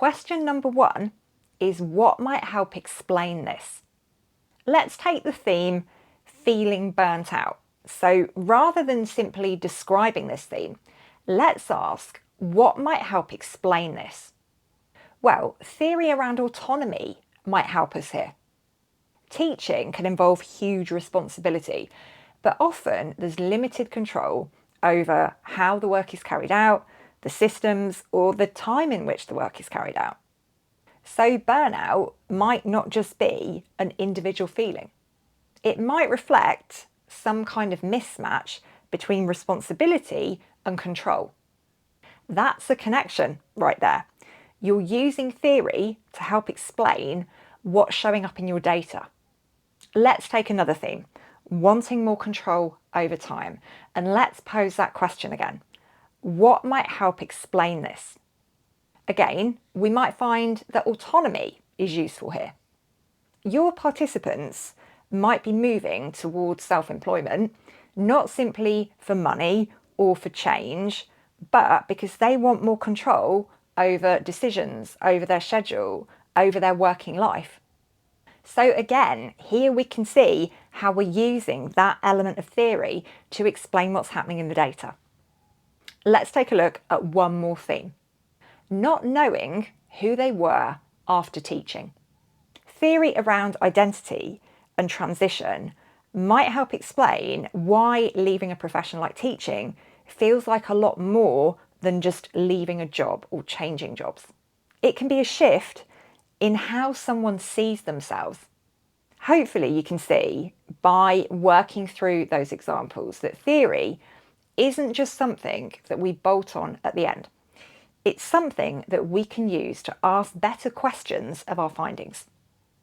Question number 1 is what might help explain this? Let's take the theme feeling burnt out. So rather than simply describing this theme, let's ask what might help explain this? Well, theory around autonomy might help us here. Teaching can involve huge responsibility, but often there's limited control over how the work is carried out, the systems, or the time in which the work is carried out. So burnout might not just be an individual feeling. It might reflect some kind of mismatch between responsibility and control. That's a connection right there. You're using theory to help explain what's showing up in your data. Let's take another theme, wanting more control over time. And let's pose that question again. What might help explain this? Again, we might find that autonomy is useful here. Your participants might be moving towards self-employment, not simply for money or for change, but because they want more control over decisions, over their schedule, over their working life. So again, here we can see how we're using that element of theory to explain what's happening in the data. Let's take a look at one more theme. Not knowing who they were after teaching. Theory around identity and transition might help explain why leaving a profession like teaching feels like a lot more than just leaving a job or changing jobs. It can be a shift in how someone sees themselves. Hopefully you can see by working through those examples that theory isn't just something that we bolt on at the end. It's something that we can use to ask better questions of our findings.